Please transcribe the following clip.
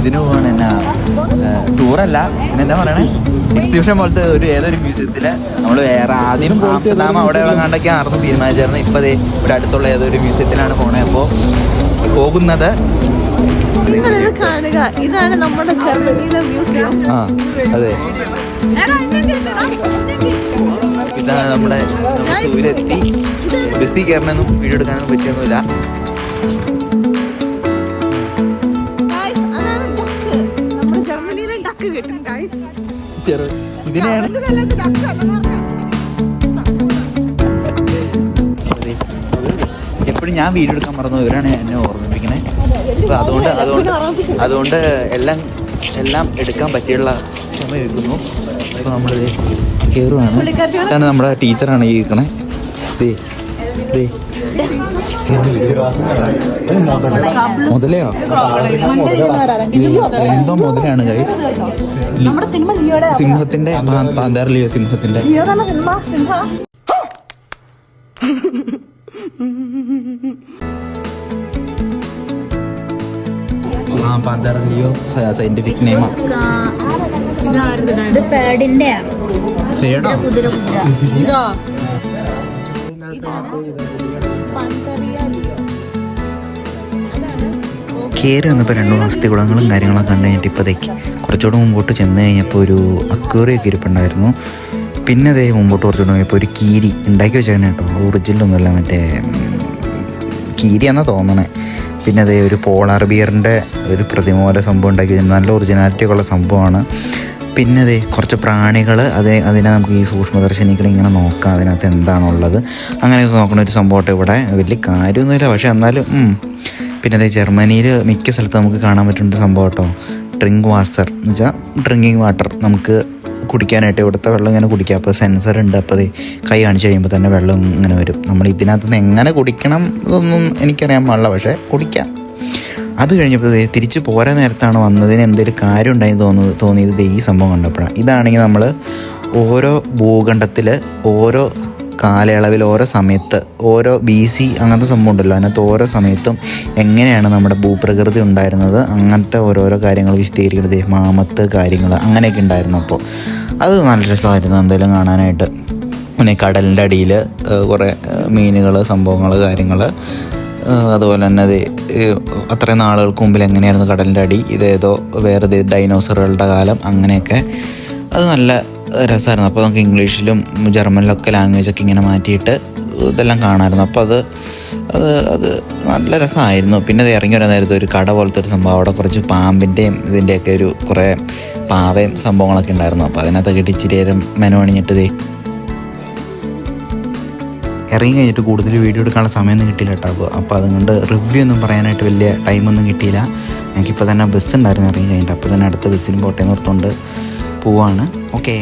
ഇതിന് പോവാണ് എന്നാ ടൂറല്ല പിന്നെ എന്താ പറയണേ എക്സിബിഷൻ പോലത്തെ ഏതൊരു മ്യൂസിയത്തിൽ നമ്മൾ വേറെ ആദ്യം ആംസ്റ്റർഡാം അവിടെ കണ്ടൊക്കെ ആർന്ന് തീരുമാനിച്ചായിരുന്നു. ഇപ്പോൾ അതേ ഇവിടെ അടുത്തുള്ള ഏതൊരു മ്യൂസിയത്തിലാണ് പോണേ. അപ്പോൾ പോകുന്നത് നിങ്ങളിത് കാണുക, ഇതാണ് നമ്മുടെ ജർമ്മനിയിലെ മ്യൂസിയം. ആ അതെ, ഇതാണ് നമ്മുടെ സൂര്യത്തി. ബസ്സിൽ കയറണമെന്നും വീഡിയോ എടുക്കാനൊന്നും പറ്റിയൊന്നുമില്ല. ഇതിനെയാണ് എപ്പോഴും ഞാൻ വീഡിയോ എടുക്കാൻ മറന്നു, ഇവരാണ് എന്നെ ഓർമ്മിപ്പിക്കണേ. അപ്പോൾ അതുകൊണ്ട് എല്ലാം എടുക്കാൻ പറ്റിയുള്ള സമയം എടുക്കുന്നു. അപ്പോൾ നമ്മളിത് കയറുവാണ്. ഇതാണ് നമ്മുടെ ടീച്ചറാണ് ഈ ഇരിക്കണേ. മുതലയോ എന്തോ മുതലാണ് ഗൈസ്. സിംഹത്തിന്റെ പാന്താറിലെയോ സിംഹത്തിന്റെ പാന്താറിലെയോ സയന്റിഫിക് നെയിമാ. കയറി വന്നപ്പോൾ 2 അസ്ഥികുളങ്ങളും കാര്യങ്ങളൊക്കെ കണ്ടു കഴിഞ്ഞിട്ട് ഇപ്പോഴത്തേക്ക് കുറച്ചുകൂടെ മുമ്പോട്ട് ചെന്ന് കഴിഞ്ഞപ്പോൾ ഒരു അക്വേറിയൊക്കെ ഇരിപ്പുണ്ടായിരുന്നു. പിന്നെ അതേ മുമ്പോട്ട് കുറച്ചുകൂടെ പോയപ്പോൾ ഒരു കീരി ഉണ്ടാക്കി വെച്ചേക്കണേ കേട്ടോ, ഒറിജിനലൊന്നുമല്ല, മറ്റേ കീരിയാണെന്നാണ് തോന്നണേ. പിന്നെ അതേ ഒരു പോളാർ ബിയറിൻ്റെ ഒരു പ്രതിമ പോലെ സംഭവം ഉണ്ടാക്കി വെച്ചാൽ നല്ല ഒറിജിനാലിറ്റി ഉള്ള സംഭവമാണ്. പിന്നെ അതേ കുറച്ച് പ്രാണികൾ അതിനെ നമുക്ക് ഈ സൂക്ഷ്മദർശിനികളെ ഇങ്ങനെ നോക്കാം, അതിനകത്ത് എന്താണുള്ളത് അങ്ങനെയൊക്കെ നോക്കുന്ന ഒരു സംഭവമായിട്ട്. ഇവിടെ വലിയ കാര്യമൊന്നുമില്ല, പക്ഷേ എന്നാലും. പിന്നെ അതേ ജർമ്മനിയിൽ മിക്ക സ്ഥലത്തും നമുക്ക് കാണാൻ പറ്റുന്ന സംഭവം കേട്ടോ, ഡ്രിങ്ക് വാട്ടർ എന്ന് വെച്ചാൽ ഡ്രിങ്കിങ് വാട്ടർ നമുക്ക് കുടിക്കാനായിട്ട്. ഇവിടുത്തെ വെള്ളം ഇങ്ങനെ കുടിക്കാം. അപ്പോൾ സെൻസർ ഉണ്ട്, അപ്പോൾ അത് കൈ കാണിച്ച് കഴിയുമ്പോൾ തന്നെ വെള്ളം ഇങ്ങനെ വരും. നമ്മൾ ഇതിനകത്തുനിന്ന് എങ്ങനെ കുടിക്കണം അതൊന്നും എനിക്കറിയാൻ പാടില്ല, പക്ഷേ കുടിക്കാം. അത് കഴിഞ്ഞപ്പോൾ തിരിച്ച് പോരാ നേരത്താണ് വന്നതിന് എന്തെങ്കിലും കാര്യം ഉണ്ടായി തോന്നിയത് ഈ സംഭവം കണ്ടപ്പോഴാണ്. ഇതാണെങ്കിൽ നമ്മൾ ഓരോ ഭൂഖണ്ഡത്തിൽ ഓരോ കാലയളവിൽ ഓരോ സമയത്ത് ഓരോ BC അങ്ങനത്തെ സംഭവം ഉണ്ടല്ലോ, അതിനകത്ത് ഓരോ സമയത്തും എങ്ങനെയാണ് നമ്മുടെ ഭൂപ്രകൃതി ഉണ്ടായിരുന്നത് അങ്ങനത്തെ ഓരോരോ കാര്യങ്ങൾ വിശദീകരിക്കുന്നത്, മാമത്ത് കാര്യങ്ങൾ അങ്ങനെയൊക്കെ ഉണ്ടായിരുന്നു. അപ്പോൾ അത് നല്ല രസമായിരുന്നു എന്തായാലും കാണാനായിട്ട്. പിന്നെ കടലിൻ്റെ അടിയിൽ കുറേ മീനുകൾ, സംഭവങ്ങൾ, കാര്യങ്ങൾ. അതുപോലെ തന്നെ അത് അത്രയും നാളുകൾക്ക് മുമ്പിൽ എങ്ങനെയായിരുന്നു കടലിൻ്റെ അടി, ഇതേതോ വേറെ ഡൈനോസറുകളുടെ കാലം, അങ്ങനെയൊക്കെ. അത് നല്ല രസമായിരുന്നു. അപ്പോൾ നമുക്ക് ഇംഗ്ലീഷിലും ജർമ്മനിലൊക്കെ ലാംഗ്വേജൊക്കെ ഇങ്ങനെ മാറ്റിയിട്ട് ഇതെല്ലാം കാണാമായിരുന്നു. അപ്പോൾ അത് നല്ല രസമായിരുന്നു. പിന്നെ അത് ഇറങ്ങി വരാൻ നേരത്തെ ഒരു കട പോലത്തെ ഒരു സംഭവം, അവിടെ കുറച്ച് പാമ്പിൻ്റെയും ഇതിൻ്റെയൊക്കെ ഒരു കുറേ പാവയും സംഭവങ്ങളൊക്കെ ഉണ്ടായിരുന്നു. അപ്പോൾ അതിനകത്തൊക്കെ ഇട്ട് ഇച്ചിരി നേരം മെനവണിഞ്ഞിട്ട് ഇറങ്ങി കഴിഞ്ഞിട്ട് കൂടുതൽ വീഡിയോ എടുക്കാനുള്ള സമയമൊന്നും കിട്ടിയില്ല കേട്ടോ. അപ്പോൾ അതുകൊണ്ട് റിവ്യൂ ഒന്നും പറയാനായിട്ട് വലിയ ടൈമൊന്നും കിട്ടിയില്ല. ഞങ്ങൾക്കിപ്പോൾ തന്നെ ബസ് ഉണ്ടായിരുന്നു ഇറങ്ങി കഴിഞ്ഞിട്ട്. അപ്പോൾ തന്നെ അടുത്ത ബസ്സിന് പോട്ടെ നിർത്തുകൊണ്ട് പോവാണ്. ഓക്കേ.